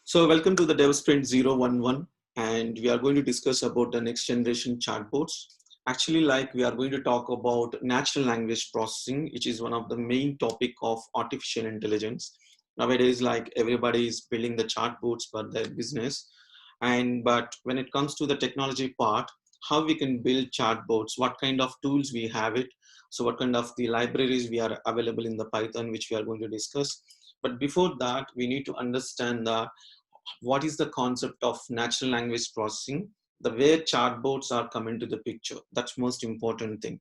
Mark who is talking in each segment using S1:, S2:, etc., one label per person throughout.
S1: So welcome to the Dev Sprint 011, and we are going to discuss about the next generation chatbots. Actually, we are going to talk about natural language processing, which is one of the main topic of artificial intelligence. Nowadays, everybody is building the chatbots for their business. But when it comes to the technology part, how we can build chatbots, what kind of tools we have it, so what kind of the libraries we are available in the Python, which we are going to discuss. But before that, we need to understand the what is the concept of natural language processing, the way chatbots are coming to the picture. That's most important thing.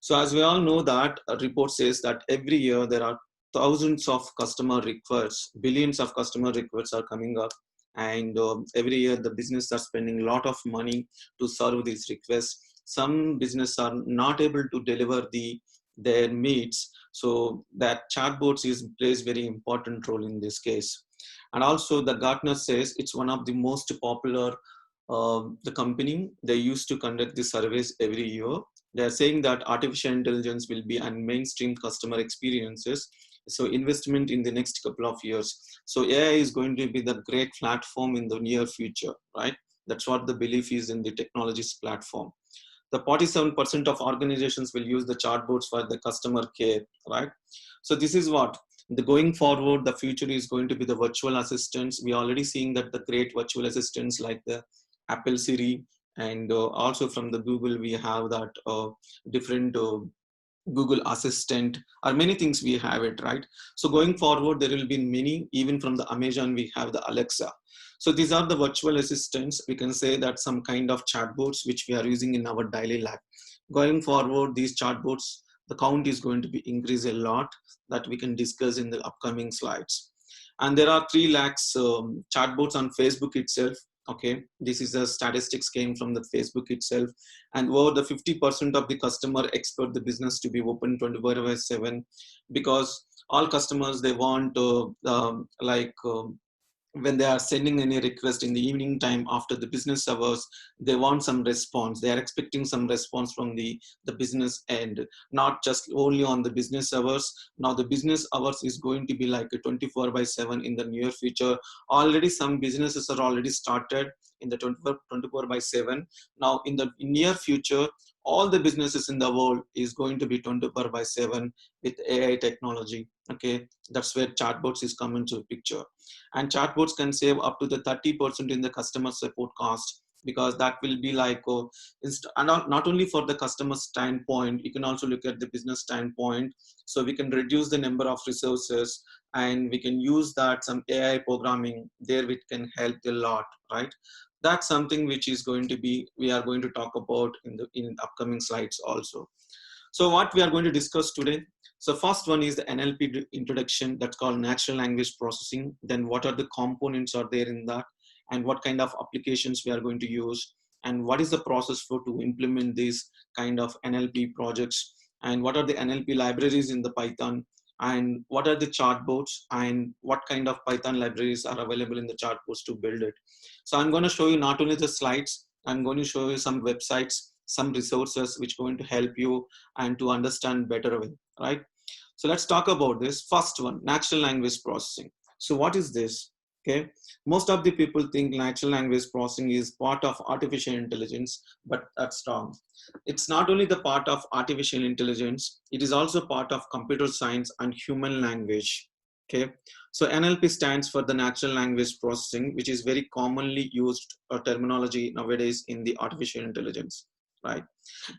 S1: So as we all know that a report says that every year there are thousands of customer requests, billions of customer requests are coming up, and every year the business are spending a lot of money to serve these requests. Some business are not able to deliver their needs, so that chatbots is plays very important role in this case. And also the Gartner says it's one of the most popular the company. They used to conduct the surveys every year. They're saying that artificial intelligence will be on mainstream customer experiences. So investment in the next couple of years. So AI is going to be the great platform in the near future, right? That's what the belief is in the technologies platform. The 47% of organizations will use the chatbots for the customer care, right? So this is what the going forward, the future is going to be the virtual assistants. We are already seeing that the great virtual assistants like the Apple Siri, and also from the Google we have that different Google Assistant, or many things we have it, right? So going forward, there will be many, even from the Amazon, we have the Alexa. So these are the virtual assistants. We can say that some kind of chatbots which we are using in our daily life. Going forward, these chatbots, the count is going to be increase a lot, that we can discuss in the upcoming slides. And there are 3 lakhs chatbots on Facebook itself. Okay, this is a statistics came from the Facebook itself, and over the 50% of the customer expect the business to be open 24/7, because all customers they want when they are sending any request in the evening time after the business hours, they want some response. They are expecting some response from the business end, not just only on the business hours. Now the business hours is going to be like a 24/7 in the near future. Already some businesses are already started in the 24/7. Now in the near future, all the businesses in the world is going to be 24/7 with AI technology. Okay, that's where chatbots is coming to picture. And chatbots can save up to the 30% in the customer support cost, because that will be and not only for the customer standpoint, you can also look at the business standpoint. So we can reduce the number of resources, and we can use that some AI programming there, which can help a lot, right? That's something which is going to be, we are going to talk about in upcoming slides also. So what we are going to discuss today. So first one is the NLP introduction, that's called natural language processing. Then what are the components are there in that, and what kind of applications we are going to use, and what is the process for to implement these kind of NLP projects, and what are the NLP libraries in the Python, and what are the chatbots, and what kind of Python libraries are available in the chatbots to build it. So I'm going to show you not only the slides, I'm going to show you some websites, some resources which are going to help you and to understand better way, right? So let's talk about this. First one, natural language processing. So what is this? Okay, most of the people think natural language processing is part of artificial intelligence, but that's wrong. It's not only the part of artificial intelligence, it is also part of computer science and human language. Okay, so NLP stands for the natural language processing, which is very commonly used terminology nowadays in the artificial intelligence, right?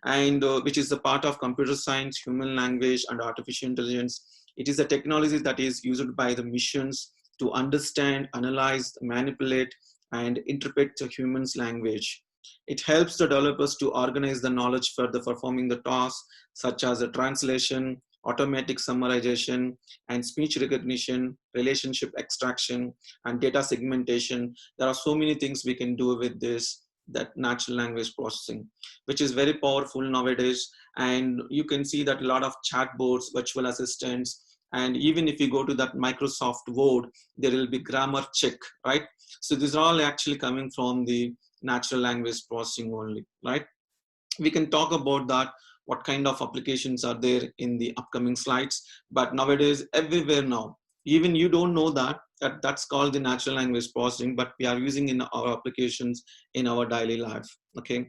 S1: And which is the part of computer science, human language, and artificial intelligence. It is a technology that is used by the machines to understand, analyze, manipulate, and interpret the human's language. It helps the developers to organize the knowledge for the performing the tasks such as the translation, automatic summarization, and speech recognition, relationship extraction, and data segmentation. There are so many things we can do with this, that natural language processing, which is very powerful nowadays. And you can see that a lot of chatbots, virtual assistants, and even if you go to that Microsoft Word, there will be grammar check, right? So these are all actually coming from the natural language processing only, right? We can talk about that, what kind of applications are there in the upcoming slides. But nowadays, everywhere now, even you don't know that, That's called the natural language processing, but we are using in our applications in our daily life. Okay.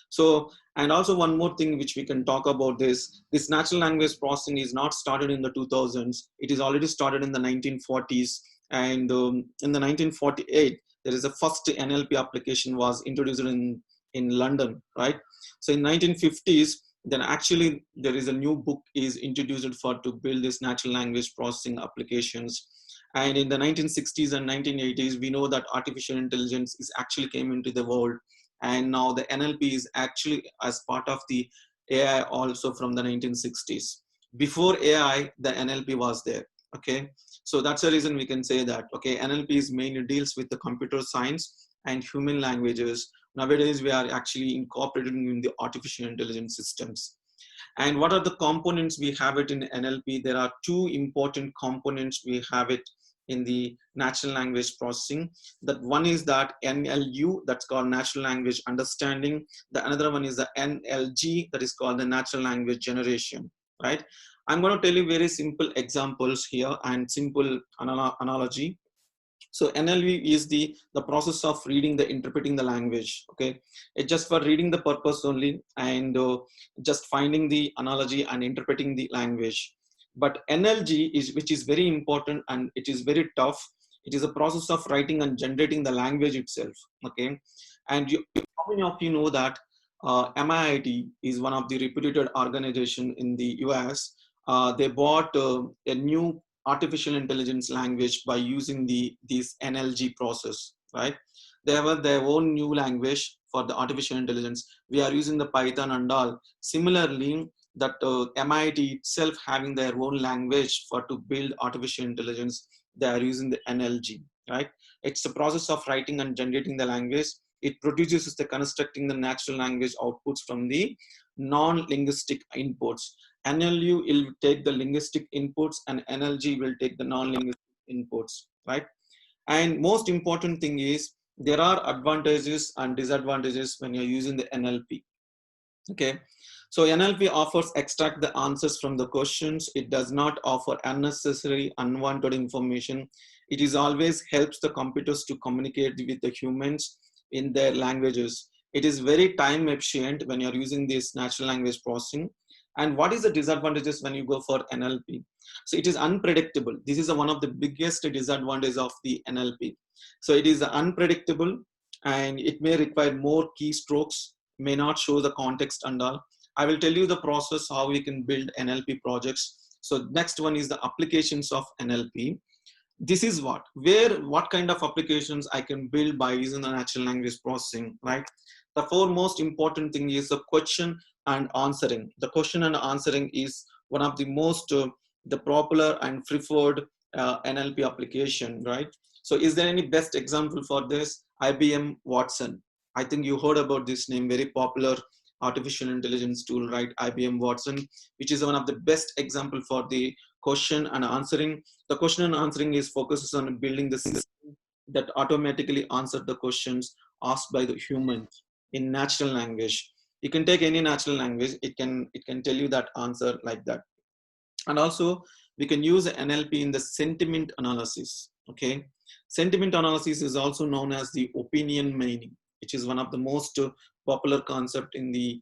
S1: So, and also one more thing which we can talk about, this natural language processing is not started in the 2000s. It is already started in the 1940s. And in the 1948, there is a first NLP application was introduced in London, right? So in 1950s, then actually there is a new book is introduced for to build this natural language processing applications. And in the 1960s and 1980s, we know that artificial intelligence is actually came into the world. And now the NLP is actually as part of the AI also from the 1960s. Before AI, the NLP was there. Okay. So that's the reason we can say that, okay, NLP is mainly deals with the computer science and human languages. Nowadays, we are actually incorporating in the artificial intelligence systems. And what are the components we have it in NLP? There are two important components we have it in the natural language processing. That one is that NLU, that's called natural language understanding. The another one is the NLG, that is called the natural language generation, right? I'm going to tell you very simple examples here and simple analogy. So NLV is the process of reading the interpreting the language. Okay, it's just for reading the purpose only, and just finding the analogy and interpreting the language. But NLG is, which is very important and it is very tough. It is a process of writing and generating the language itself. Okay, and how many of you know that MIT is one of the reputed organization in the US. They bought a new artificial intelligence language by using this NLG process, right? They have their own new language for the artificial intelligence. We are using the Python and all. Similarly, that MIT itself having their own language for to build artificial intelligence, they are using the NLG, right? It's the process of writing and generating the language. It produces the constructing the natural language outputs from the non-linguistic inputs. NLU will take the linguistic inputs and NLG will take the non-linguistic inputs, right? And most important thing is there are advantages and disadvantages when you're using the NLP. Okay, so NLP offers extract the answers from the questions. It does not offer unnecessary, unwanted information. It is always helps the computers to communicate with the humans in their languages. It is very time efficient when you're using this natural language processing. And what is the disadvantages when you go for NLP? So it is unpredictable. This is one of the biggest disadvantages of the NLP. So it is unpredictable and it may require more keystrokes, may not show the context and all. I will tell you the process how we can build NLP projects. So next one is the applications of NLP. This is what kind of applications I can build by using the natural language processing, right? The four most important thing is the question and answering. The question and answering is one of the most the popular and preferred NLP application, right? So is there any best example for this? IBM Watson. I think you heard about this name, very popular artificial intelligence tool, right? IBM Watson, which is one of the best example for the question and answering. The question and answering is focuses on building the system that automatically answer the questions asked by the humans in natural language. You can take any natural language, it can tell you that answer like that. And also we can use NLP in the sentiment analysis. Okay, sentiment analysis is also known as the opinion mining, which is one of the most popular concept in the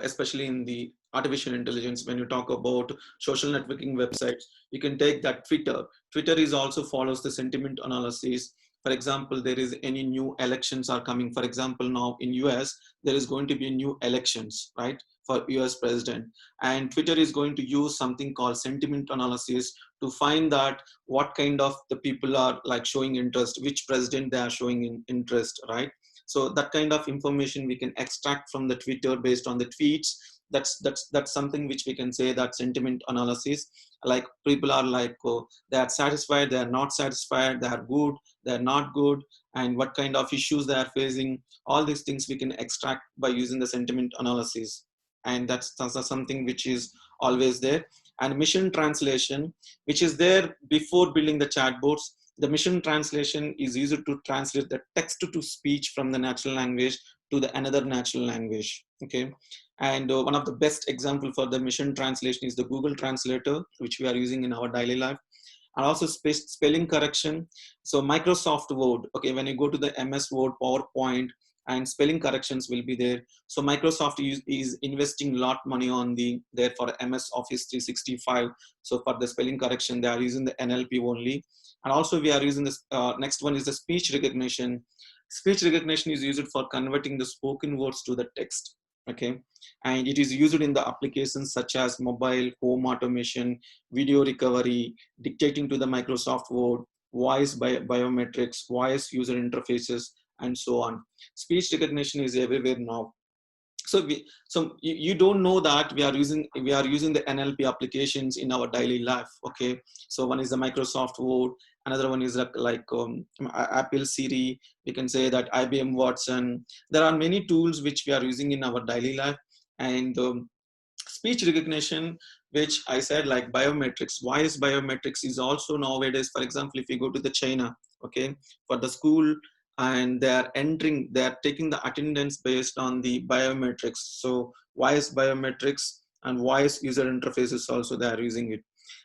S1: especially in the artificial intelligence. When you talk about social networking websites, you can take that Twitter is also follows the sentiment analysis. For example, there is any new elections are coming. For example, now in US there is going to be new elections, right, for US president, and Twitter is going to use something called sentiment analysis to find that what kind of the people are like showing interest, which president they are showing interest, right? So that kind of information we can extract from the Twitter based on the tweets. That's something which we can say that sentiment analysis. Like people are like, oh, they are satisfied, they are not satisfied, they are good, they are not good, and what kind of issues they are facing. All these things we can extract by using the sentiment analysis, and that's something which is always there. And mission translation, which is there before building the chatbots. The mission translation is used to translate the text to speech from the natural language to the another natural language. Okay, and one of the best example for the mission translation is the Google Translator, which we are using in our daily life. and also spelling correction. So Microsoft Word, okay, when you go to the MS Word, PowerPoint, and spelling corrections will be there. So Microsoft is investing a lot money on the there for MS Office 365. So for the spelling correction, they are using the NLP only. And also we are using this, next one is the speech recognition. Speech recognition is used for converting the spoken words to the text, okay? And it is used in the applications such as mobile, home automation, video recovery, dictating to the Microsoft Word, voice biometrics, voice user interfaces, and so on. Speech recognition is everywhere now. So you don't know that we are using the NLP applications in our daily life, okay? So one is the Microsoft Word, another one is Apple Siri, we can say that IBM Watson. There are many tools which we are using in our daily life. And speech recognition, which I said, like biometrics, voice biometrics is also nowadays. For example, if you go to the China, okay, for the school, and they are taking the attendance based on the biometrics. So voice biometrics and voice user interfaces also they are using it.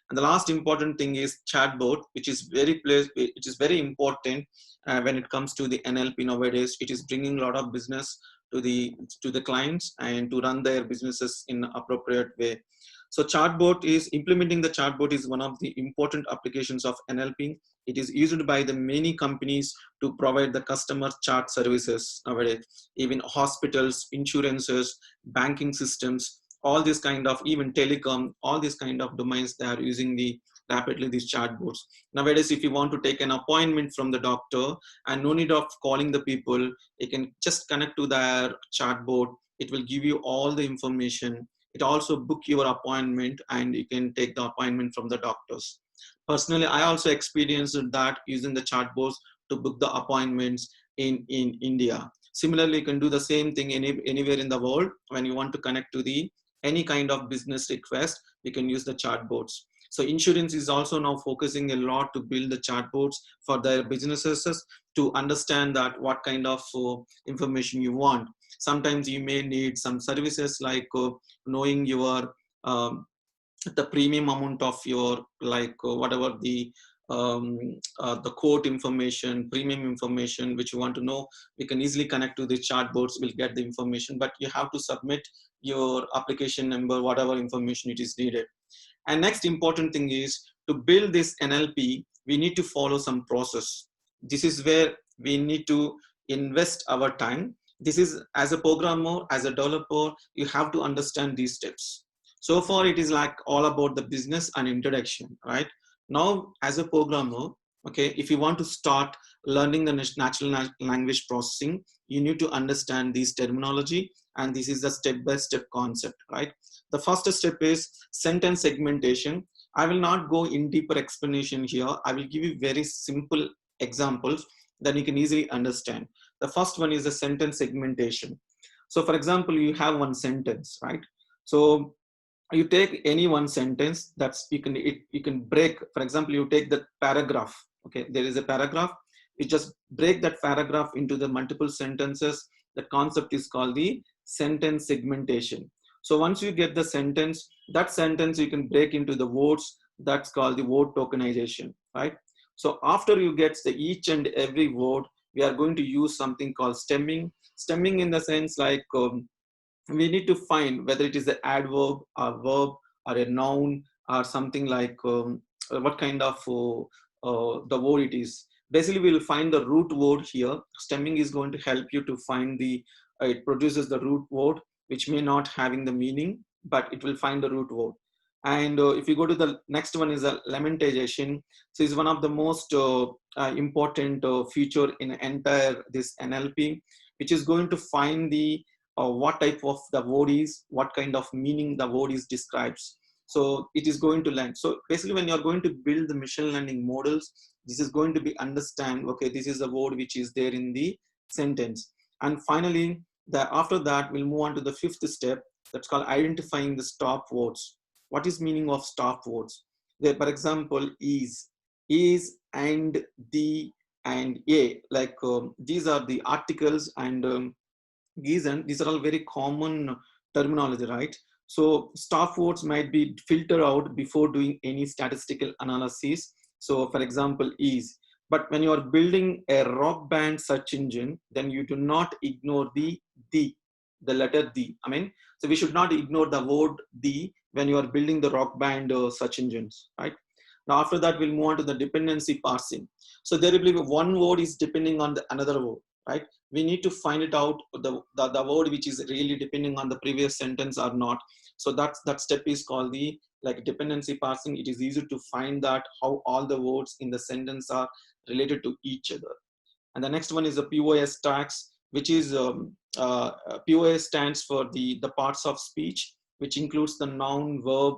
S1: And the last important thing is chatbot, which is very important when it comes to the NLP nowadays. It is bringing a lot of business to the clients and to run their businesses in appropriate way. So chatbot is implementing the chatbot is one of the important applications of NLP. It is used by the many companies to provide the customer chat services nowadays. Even hospitals, insurances, banking systems, all this kind of, even telecom, all these kind of domains, they are using the rapidly these chatbots nowadays. If you want to take an appointment from the doctor, and no need of calling the people, you can just connect to their chatbot. It will give you all the information. It also book your appointment, and you can take the appointment from the doctors. Personally, I also experienced that using the chatbots to book the appointments in India. Similarly, you can do the same thing anywhere in the world. When you want to connect to the any kind of business request, you can use the chatbots. So insurance is also now focusing a lot to build the chatbots for their businesses to understand that what kind of information you want. Sometimes you may need some services like knowing your the premium amount of your, like whatever the quote information, premium information which you want to know. We can easily connect to the chatbots, will get the information, but you have to submit your application number, whatever information it is needed. And next important thing is, to build this NLP, we need to follow some process. This is where we need to invest our time. This is, as a programmer, as a developer, you have to understand these steps. So far, it is like all about the business and introduction, right? Now, as a programmer, okay, if you want to start learning the natural language processing, you need to understand this terminology, and this is the step-by-step concept, right? The first step is sentence segmentation. I will not go in deeper explanation here. I will give you very simple examples that you can easily understand. The first one is the sentence segmentation. So for example, you have one sentence, right? So you take any one sentence, that's you can break. For example, you take the paragraph, okay, there is a paragraph, you just break that paragraph into the multiple sentences. That concept is called the sentence segmentation. So once you get the sentence, that sentence you can break into the words, that's called the word tokenization, right? So after you get the each and every word, we are going to use something called stemming. Stemming in the sense like we need to find whether it is an adverb or verb or a noun or something like what kind of the word it is. Basically, we'll find the root word here. Stemming is going to help you to find the, it produces the root word, which may not having the meaning, but it will find the root word. And if you go to the next one is a lemmatization. So it's one of the most important feature in entire this NLP, which is going to find the what type of the word is, what kind of meaning the word is describes. So it is going to learn. So basically, when you're going to build the machine learning models, this is going to be understand, okay, this is the word which is there in the sentence. And finally, after that, we'll move on to the fifth step. That's called identifying the stop words. What is meaning of stop words? There, for example, is and the and a, like these are the articles and these are all very common terminology, right? So stop words might be filtered out before doing any statistical analysis. So for example, is. But when you are building a rock band search engine, then you do not ignore the letter the. I mean, so we should not ignore the word the when you are building the rock band search engines, right? Now after that, we'll move on to the dependency parsing. So there will be one word is depending on the another word, right? We need to find it out the word which is really depending on the previous sentence or not. So that step is called the like dependency parsing. It is easy to find that how all the words in the sentence are related to each other. And the next one is the POS tags, which is POS stands for the parts of speech, which includes the noun, verb,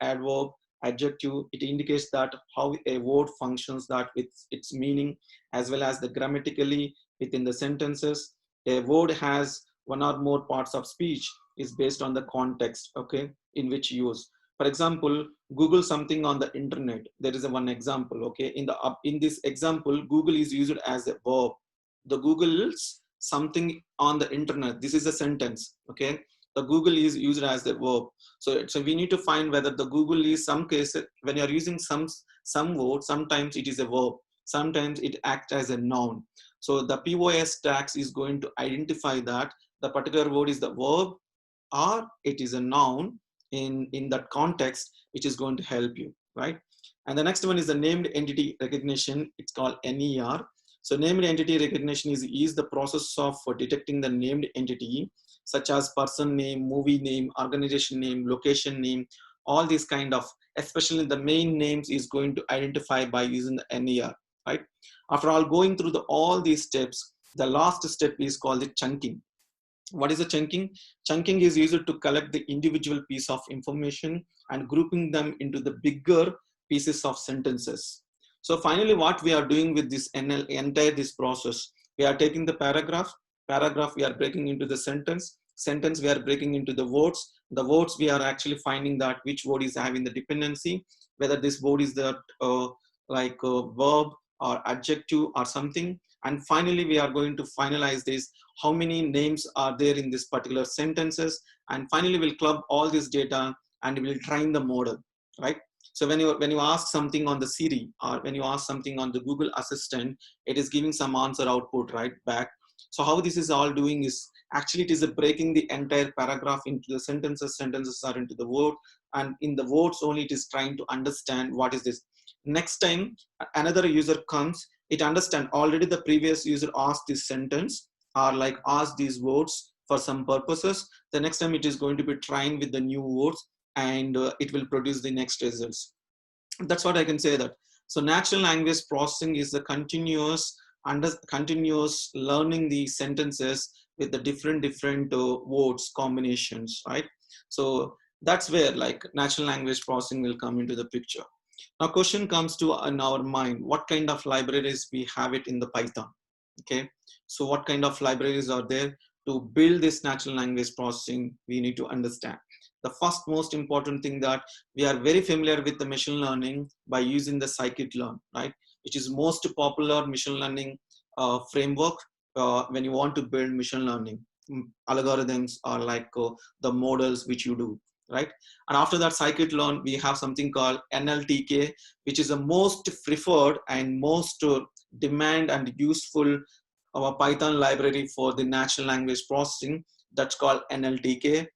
S1: adverb, adjective. It indicates that how a word functions, that with its meaning, as well as the grammatically within the sentences. A word has one or more parts of speech is based on the context, okay, in which use. For example, Google something on the internet. There is a one example, okay. In this example, Google is used as a verb. The Google's something on the internet. This is a sentence, okay. The Google is used as the verb. So we need to find whether the Google is some cases when you are using some word. Sometimes it is a verb. Sometimes it acts as a noun. So the POS tags is going to identify that the particular word is the verb or it is a noun in that context, which is going to help you, right? And the next one is the named entity recognition. It's called NER. So named entity recognition is the process of detecting the named entity, such as person name, movie name, organization name, location name, all these kind of, especially the main names is going to identify by using the NER, right? After all going through all these steps, the last step is called the chunking. What is the chunking? Chunking is used to collect the individual piece of information and grouping them into the bigger pieces of sentences. So finally, what we are doing with this entire this process, we are taking the paragraph we are breaking into the sentence we are breaking into the words we are actually finding that which word is having the dependency, whether this word is the like a verb or adjective or something. And finally, we are going to finalize this, how many names are there in this particular sentences. And finally, we'll club all this data and we'll train the model, right? So when you ask something on the Siri or when you ask something on the Google Assistant, it is giving some answer output right back. So how this is all doing is actually it is breaking the entire paragraph into the sentences are into the word, and in the words only it is trying to understand what is this. Next time another user comes, it understand already the previous user asked this sentence or like asked these words for some purposes. The next time it is going to be trying with the new words and it will produce the next results. That's what I can say that. So natural language processing is the continuous learning the sentences with the different words combinations, right? So that's where like natural language processing will come into the picture. Now question comes to in our mind, what kind of libraries we have it in the Python, okay? So what kind of libraries are there to build this natural language processing? We need to understand. The first most important thing that we are very familiar with the machine learning by using the scikit-learn, right? Which is most popular machine learning framework when you want to build machine learning algorithms or like the models which you do, right? And after that scikit-learn, we have something called NLTK, which is the most preferred and most demand and useful Python library for the natural language processing. That's called NLTK.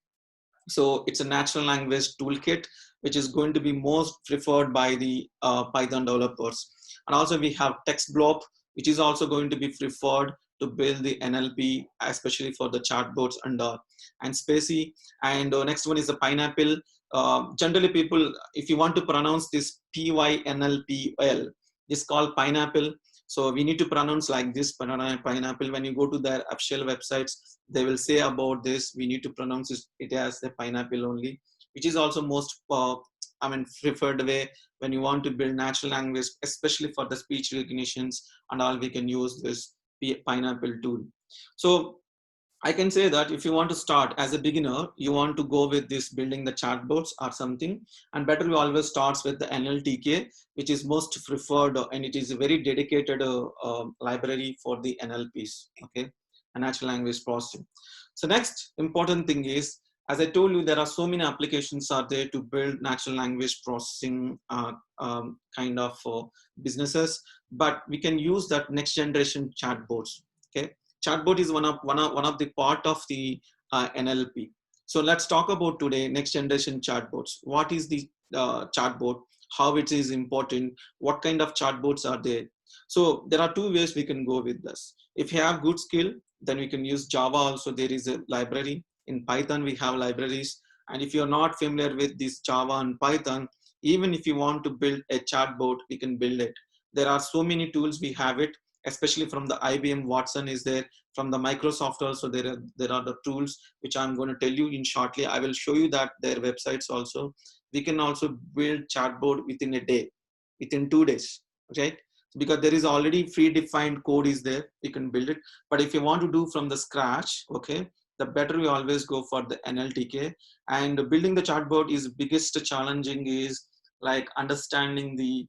S1: So it's a natural language toolkit, which is going to be most preferred by the Python developers. And also we have TextBlob, which is also going to be preferred to build the NLP, especially for the chatbots and Spacey. And next one is the Pineapple. Generally people, if you want to pronounce this PYNLPL, it's called Pineapple. So we need to pronounce like this, Pineapple. When you go to their official websites, they will say about this, we need to pronounce it as the Pineapple only, which is also most preferred way when you want to build natural language, especially for the speech recognitions and all. We can use this Pineapple tool. So I can say that if you want to start as a beginner, you want to go with this building the chatbots or something, and better we always starts with the NLTK, which is most preferred, and it is a very dedicated library for the NLPs, okay, a natural language processing. So next important thing is As I told you, there are so many applications are there to build natural language processing kind of businesses, but we can use that next generation chatbots. Okay, chatbot is one of the part of the NLP. So let's talk about today next generation chatbots. What is the chatbot? How it is important? What kind of chatbots are there? So there are two ways we can go with this. If you have good skill, then we can use Java. Also, there is a library. In Python we have libraries, and if you're not familiar with this Java and Python, even if you want to build a chatbot, we can build it. There are so many tools we have it, especially from the IBM Watson is there, from the Microsoft also there are the tools which I'm going to tell you in shortly. I will show you that their websites also. We can also build chatbot within a day, within 2 days, right? Because there is already predefined code is there, you can build it. But if you want to do from the scratch, okay, the better we always go for the NLTK. And building the chatbot is biggest challenging is like understanding the,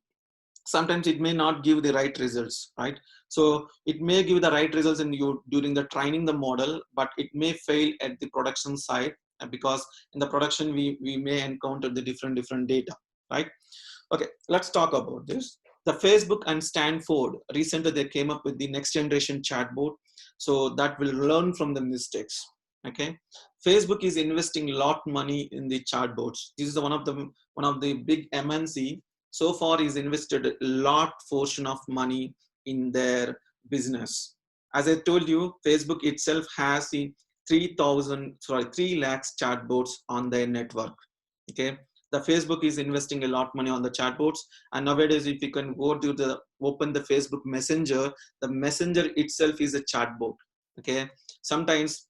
S1: sometimes it may not give the right results, right? So it may give the right results in you during the training the model, but it may fail at the production side, because in the production we may encounter the different data, right? Okay, let's talk about this. The Facebook and Stanford recently they came up with the next generation chatbot, so that will learn from the mistakes. Okay, Facebook is investing a lot money in the chatbots. This is one of the big MNC. So far, is invested a lot portion of money in their business. As I told you, Facebook itself has the 3 lakhs chatbots on their network. Okay, the Facebook is investing a lot money on the chatbots. And nowadays, if you can go to the open the Facebook Messenger, the Messenger itself is a chatbot. Okay, sometimes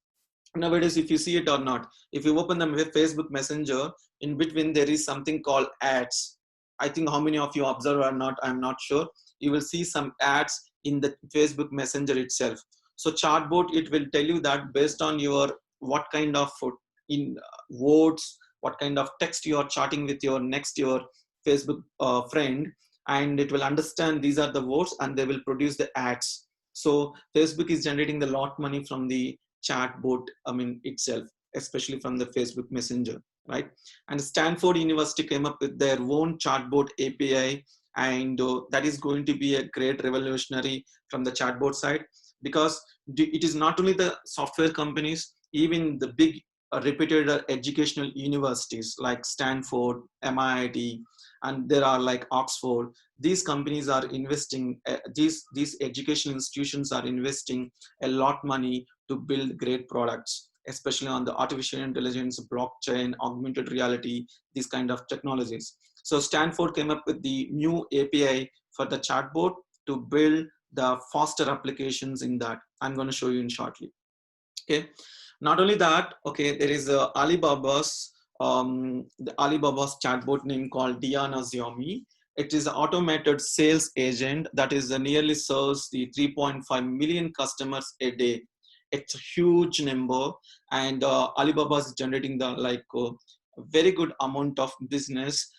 S1: nowadays, if you see it or not, if you open the Facebook Messenger, in between there is something called ads. I think how many of you observe or not, I'm not sure. You will see some ads in the Facebook Messenger itself. So chatbot, it will tell you that based on your what kind of in words, what kind of text you are chatting with your Facebook friend, and it will understand these are the words and they will produce the ads. So Facebook is generating the lot money from the chatbot, I mean itself, especially from the Facebook Messenger, right? And Stanford University came up with their own chatbot API, and that is going to be a great revolutionary from the chatbot side, because it is not only the software companies, even the big reputed educational universities like Stanford, MIT, and there are like Oxford. These companies are investing, these educational institutions are investing a lot money to build great products, especially on the artificial intelligence, blockchain, augmented reality, these kind of technologies. So Stanford came up with the new API for the chatbot to build the faster applications in that. I'm going to show you in shortly. Okay. Not only that, okay, there is the Alibaba's chatbot name called Diana Xiaomi. It is an automated sales agent that is nearly serves the 3.5 million customers a day. It's a huge number, and Alibaba is generating the very good amount of business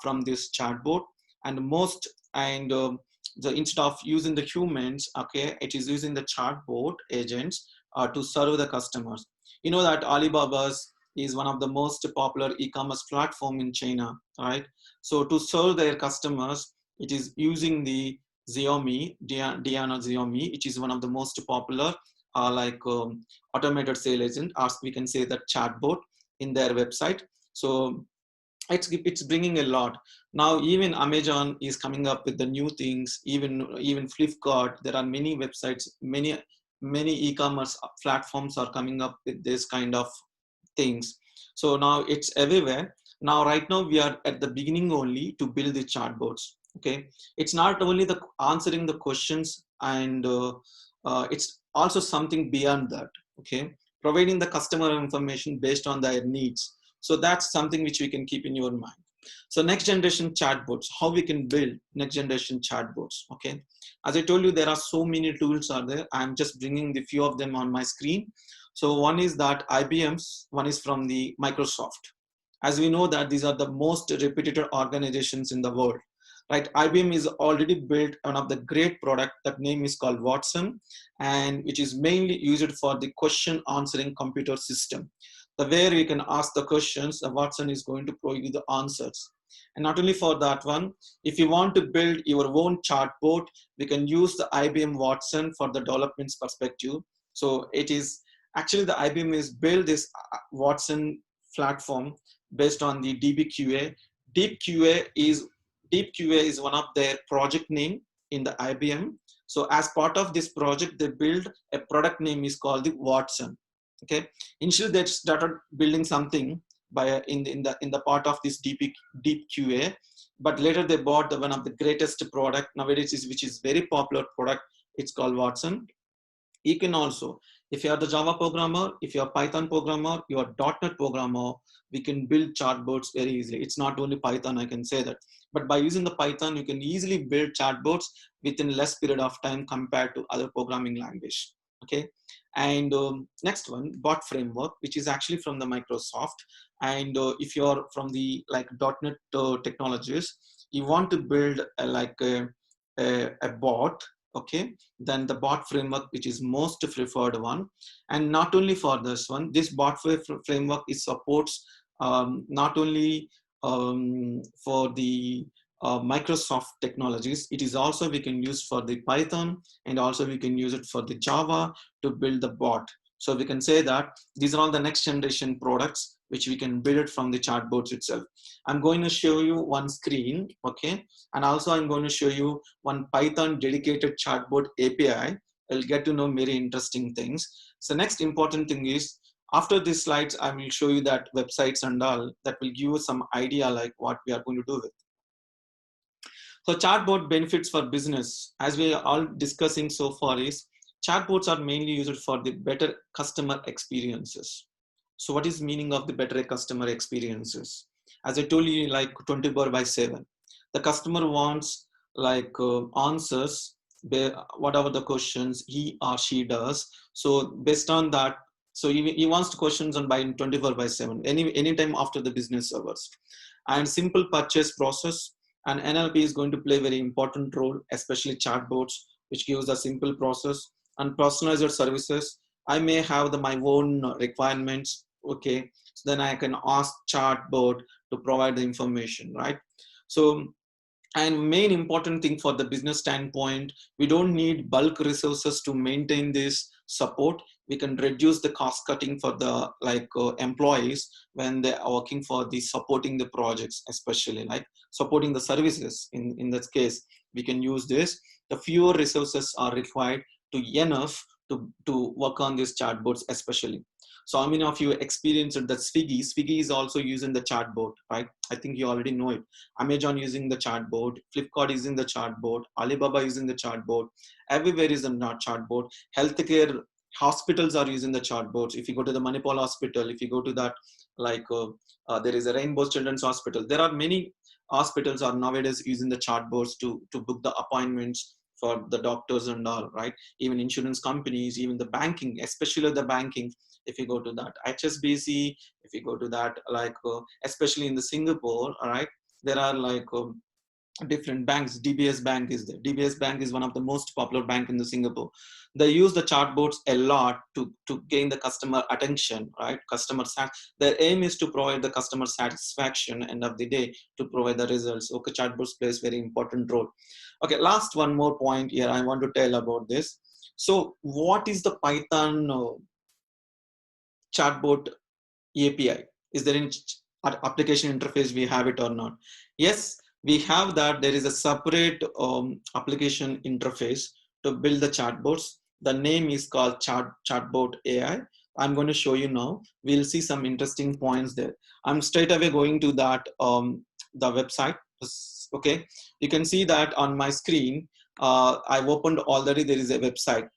S1: from this chatbot. And most and the instead of using the humans, okay, it is using the chatbot agents to serve the customers. You know that Alibaba's is one of the most popular e-commerce platform in China, right? So to serve their customers, it is using the Diana Xiaomi, which is one of the most popular automated sale agent, or we can say that chatbot in their website. So it's bringing a lot. Now even Amazon is coming up with the new things, even Flipkart. There are many websites, many e-commerce platforms are coming up with this kind of things. So now it's everywhere. Now right now we are at the beginning only to build the chatbots. Okay, it's not only the answering the questions, and it's also something beyond that. Okay, providing the customer information based on their needs. So that's something which we can keep in your mind. So next generation chatbots, how we can build next generation chatbots. Okay, as I told you, there are so many tools are there. I'm just bringing the few of them on my screen. So one is that IBM's, one is from the Microsoft. As we know that these are the most reputed organizations in the world, right? IBM is already built one of the great product, that name is called Watson, and which is mainly used for the question answering computer system. The where you can ask the questions, the Watson is going to provide you the answers. And not only for that one, if you want to build your own chatbot, we can use the IBM Watson for the development's perspective. So it is actually the IBM is build this Watson platform based on the DBQA. DeepQA is one of their project name in the IBM. So as part of this project, they build a product name is called the Watson. Okay, initially they started building something by in the part of this deep QA, but later they bought one of the greatest product nowadays is which is very popular product. It's called Watson. You can also, if you are the Java programmer, if you are Python programmer, you are .NET programmer, we can build chatbots very easily. It's not only Python, I can say that. But by using the Python, you can easily build chatbots within less period of time compared to other programming language. Okay. And next one, Bot Framework, which is actually from the Microsoft. And if you're from the like .NET technologies, you want to build a bot, okay, then the Bot Framework, which is most preferred one. And not only for this one, this Bot Framework is supports not only for the Microsoft technologies, it is also we can use for the Python, and also we can use it for the Java to build the bot. So we can say that these are all the next generation products which we can build it from the chatbots itself. I'm going to show you one screen, okay, and also I'm going to show you one Python dedicated chatbot API. I'll get to know very interesting things. So next important thing is, after these slides, I will show you that websites and all that will give you some idea like what we are going to do with. So chatbot benefits for business, as we are all discussing so far, is chatbots are mainly used for the better customer experiences. So what is meaning of the better customer experiences? As I told you, like 24/7, the customer wants like answers, whatever the questions he or she does. So based on that, so he wants questions on by 24/7, anytime after the business hours. And simple purchase process, and NLP is going to play a very important role, especially chatbots, which gives a simple process. And personalized services, I may have my own requirements, okay, so then I can ask chatbot to provide the information, right? So, and main important thing for the business standpoint, we don't need bulk resources to maintain this support. We can reduce the cost cutting for the employees when they are working for the supporting the projects, especially like supporting the services. In this case, we can use this. The fewer resources are required to enough to work on these chatbots, especially. So how many of you experienced that Swiggy is also using the chatbot, right? I think you already know it. Amazon using the chatbot, Flipkart using the chatbot, Alibaba using the chatbot, everywhere is a chatbot. Healthcare hospitals are using the chatbots. If you go to the Manipal hospital, if you go to that, there is a Rainbow Children's Hospital. There are many hospitals are nowadays using the chatbots to book the appointments for the doctors and all, right? Even insurance companies, even the banking, especially the banking. If you go to that HSBC, if you go to that especially in the Singapore, all right, there are different banks. DBS Bank is there. DBS Bank is one of the most popular bank in the Singapore. They use the chatbots a lot to gain the customer attention, right? Their aim is to provide the customer satisfaction end of the day, to provide the results. Okay, chatbots plays very important role. Okay, last one more point here I want to tell about this. So what is the Python chatbot API? Is there any application interface we have it or not? Yes, we have that. There is a separate application interface to build the chatbots. The name is called Chatbot AI. I'm going to show you now. We'll see some interesting points there. I'm straight away going to that the website. Okay, you can see that on my screen. I've opened already. There is a website.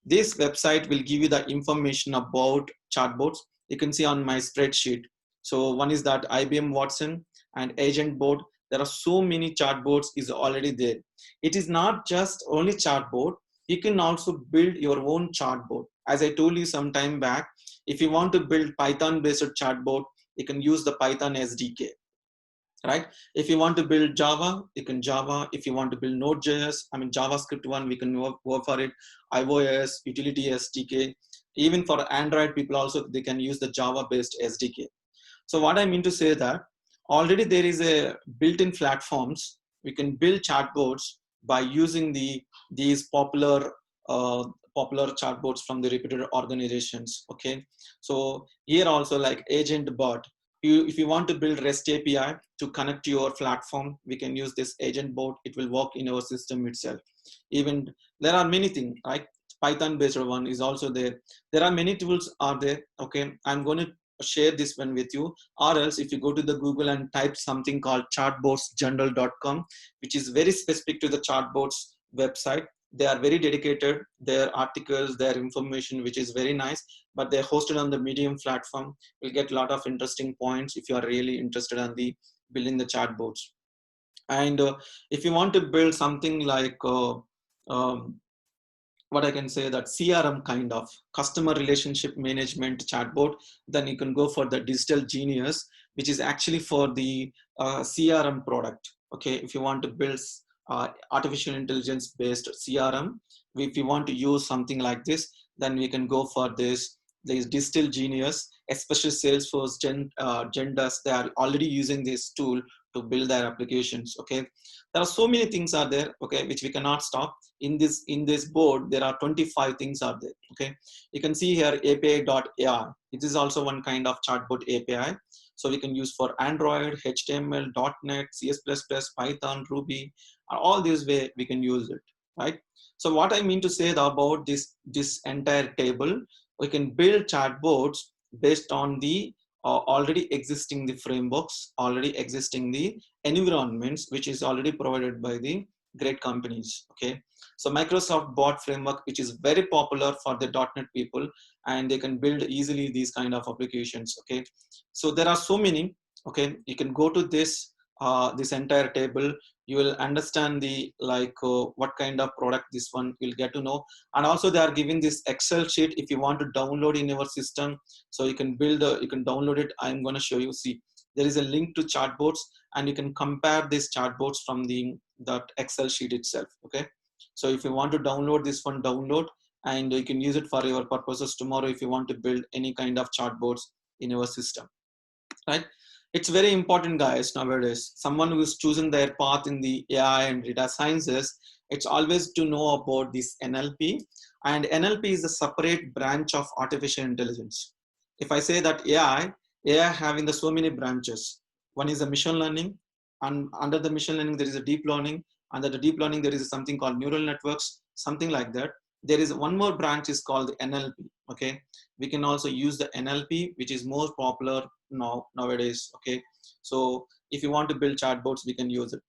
S1: This website will give you the information about chatbots. You can see on my spreadsheet. So one is that IBM Watson and Agent Board. There are so many chatbots is already there. It is not just only chatbot. You can also build your own chatbot. As I told you some time back, if you want to build Python-based chatbot, you can use the Python SDK. Right? If you want to build Java, you can Java. If you want to build Node.js, I mean JavaScript one, we can work for it. iOS, Utility SDK. Even for Android people also, they can use the Java based SDK. So what I mean to say that already there is a built-in platforms. We can build chatbots by using these uh, popular chatbots from the reputed organizations. Okay, so here also like Agent Bot. If you want to build REST API to connect to your platform, we can use this Agent Bot. It will work in our system itself. Even there are many things, right? Python based one is also there. There are many tools are there. Okay, I'm going to share this one with you. Or else if you go to the Google and type something called chartbotsgeneral.com, which is very specific to the chartbots website. They are very dedicated, their articles, their information, which is very nice, but they're hosted on the Medium platform. You'll get a lot of interesting points if you are really interested in the building the chatbots. And if you want to build something like um, what I can say, that CRM kind of customer relationship management chatbot, then you can go for the Digital Genius, which is actually for the CRM product. Okay, if you want to build artificial intelligence based CRM, if you want to use something like this, then we can go for this. There is Digital Genius, especially Salesforce, Zendesk. They are already using this tool to build their applications. Okay, there are so many things are there. Okay, which we cannot stop in this board. There are 25 things are there. Okay, you can see here api.ai. It is also one kind of chatbot API. So we can use for Android, HTML, .NET, CS++, Python, Ruby. All these way we can use it, right? So what I mean to say about this entire table, we can build chatbots based on the already existing the frameworks, already existing the environments, which is already provided by the great companies. Okay, so Microsoft Bot Framework, which is very popular for the .NET people, and they can build easily these kind of applications. Okay, so there are so many. Okay, you can go to this entire table. You will understand the what kind of product this one you'll get to know. And also they are giving this Excel sheet if you want to download in your system. So you can you can download it. I'm going to show you. See, there is a link to chatbots, and you can compare these chatbots from that Excel sheet itself. Okay, so if you want to download this one, download, and you can use it for your purposes tomorrow if you want to build any kind of chatbots in your system, right? It's very important, guys. Nowadays, someone who is choosing their path in the AI and data sciences, it's always to know about this NLP. And NLP is a separate branch of artificial intelligence. If I say that AI having the so many branches. One is the machine learning, and under the machine learning there is a deep learning. Under the deep learning there is something called neural networks, something like that. There is one more branch is called the NLP. Okay, we can also use the NLP, which is more popular nowadays. Okay, so if you want to build chatbots, we can use it.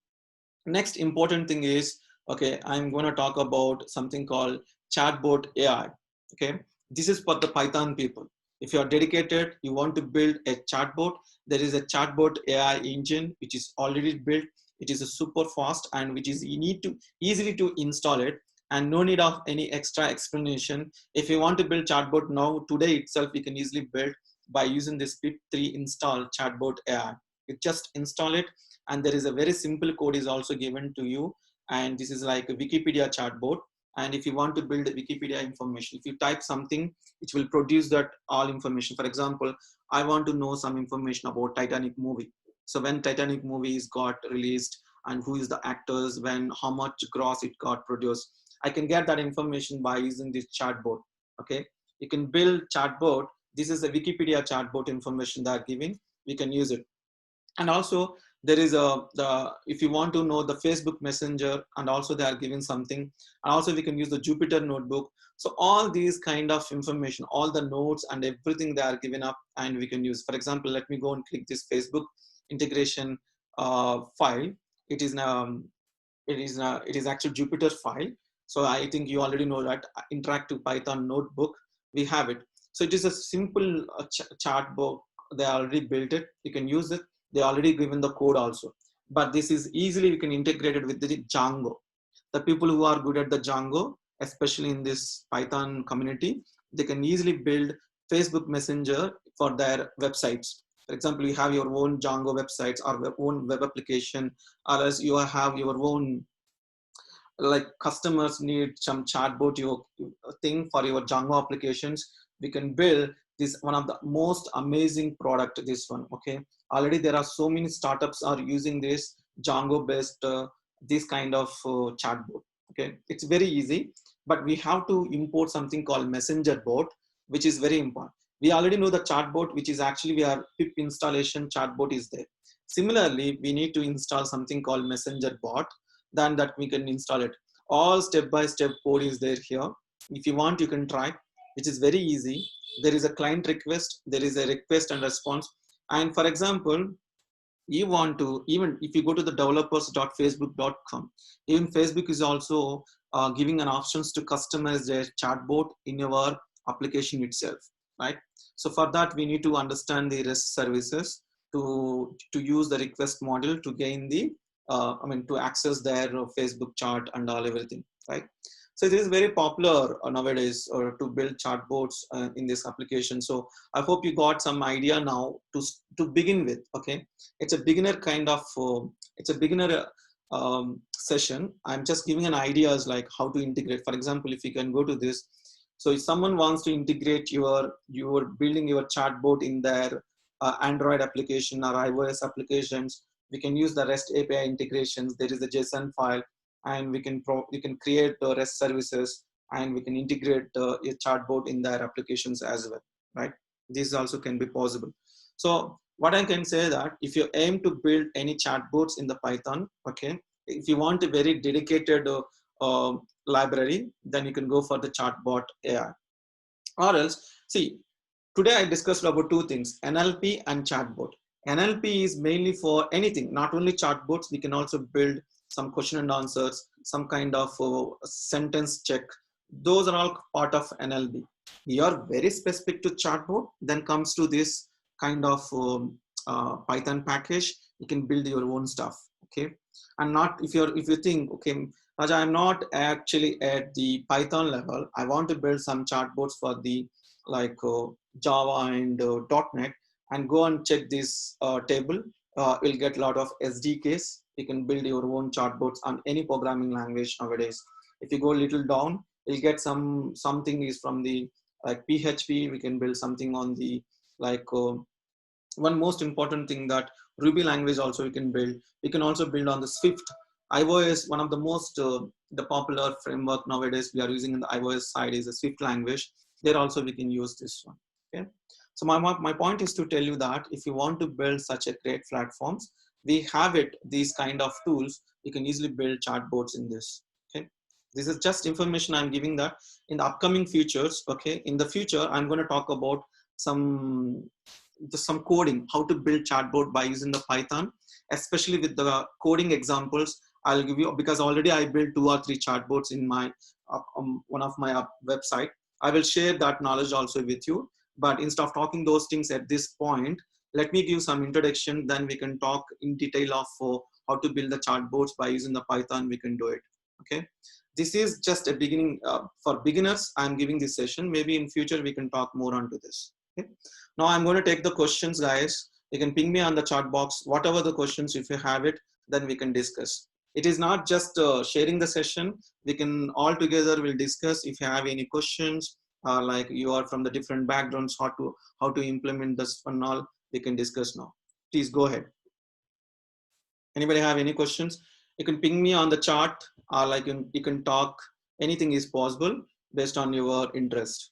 S1: Next important thing is, okay, I'm going to talk about something called chatbot AI. Okay, this is for the Python people. If you are dedicated, you want to build a chatbot, there is a chatbot AI engine which is already built. It is a super fast, and which is you need to easily to install it, and no need of any extra explanation. If you want to build chatbot now today itself, you can easily build by using this pip3 install chatbot AI. You just install it, and there is a very simple code is also given to you, and this is like a Wikipedia chatbot. And if you want to build a Wikipedia information, if you type something, it will produce that all information. For example, I want to know some information about Titanic movie. So when Titanic movie is got released, and who is the actors, when, how much gross it got produced, I can get that information by using this chatbot. Okay, you can build chatbot. This is a Wikipedia chatbot information they are giving. We can use it. And also there is if you want to know the Facebook Messenger, and also they are giving something. And also we can use the Jupyter Notebook. So all these kind of information, all the notes and everything they are given up, and we can use. For example, let me go and click this Facebook integration file. It is it is actually Jupyter file. So I think you already know that interactive Python notebook, we have it. So it is a simple chart book. They already built it. You can use it. They already given the code also. But this is easily you can integrate it with the Django. The people who are good at the Django, especially in this Python community, they can easily build Facebook Messenger for their websites. For example, you have your own Django websites or your own web application, or else you have your own, like customers need some chatbot your thing for your Django applications. we can build this one of the most amazing product, this one. Okay, already there are so many startups are using this Django based this kind of chatbot. Okay, it's very easy, but we have to import something called messenger bot, which is very important. We already know the chatbot, which is actually we are pip installation chatbot is there. Similarly, we need to install something called messenger bot, then that we can install it. All step-by-step code is there here. If you want, you can try, which is very easy. There is a client request, there is a request and response. And for example, you want to, even if you go to the developers.facebook.com, even Facebook is also giving an options to customize their chatbot in your application itself, right? So for that, we need to understand the REST services to use the request model to gain the to access their Facebook chat and all everything, right? So it is very popular nowadays to build chatbots in this application. So I hope you got some idea now to begin with. Okay, it's a beginner kind of it's a beginner session. I'm just giving an ideas like how to integrate. For example, if you can go to this, so if someone wants to integrate your building your chatbot in their Android application or iOS applications, we can use the REST API integrations. There is a JSON file, and we can create the REST services, and we can integrate a chatbot in their applications as well, right? This also can be possible. So what I can say that if you aim to build any chatbots in the Python, okay, if you want a very dedicated library, then you can go for the chatbot AI. Or else, see, today I discussed about two things, NLP and chatbot. NLP is mainly for anything, not only chatbots, we can also build some question and answers, some kind of sentence check. Those are all part of NLP. You are very specific to chatbot, then comes to this kind of Python package, you can build your own stuff. Okay, and not if you think, okay, Raja, I'm not actually at the Python level. I want to build some chatbots for the like Java and .NET, and go and check this table. You'll get a lot of SDKs. You can build your own chatbots on any programming language nowadays. If you go a little down, you'll get something is from the like PHP. We can build something on the like one most important thing that Ruby language also you can build. You can also build on the Swift. iOS, one of the most the popular framework nowadays we are using in the iOS side is the Swift language. There also we can use this one. Okay. So my point is to tell you that if you want to build such a great platforms, we have it, these kind of tools, you can easily build chatbots in this. Okay. This is just information I'm giving that in the upcoming futures. Okay. In the future, I'm going to talk about some coding, how to build chatbot by using the Python, especially with the coding examples. I'll give you, because already I built 2 or 3 chatbots in my one of my website. I will share that knowledge also with you. But instead of talking those things at this point, let me give some introduction. Then we can talk in detail of how to build the chatbots by using the Python. We can do it. Okay. This is just a beginning for beginners. I'm giving this session. Maybe in future we can talk more onto this. Okay. Now I'm going to take the questions, guys. You can ping me on the chat box, whatever the questions, if you have it, then we can discuss. It is not just sharing the session. We can all together will discuss. If you have any questions, like you are from the different backgrounds, how to implement this and all, we can discuss now. Please go ahead. Anybody have any questions? You can ping me on the chat, or like you can talk. Anything is possible based on your interest.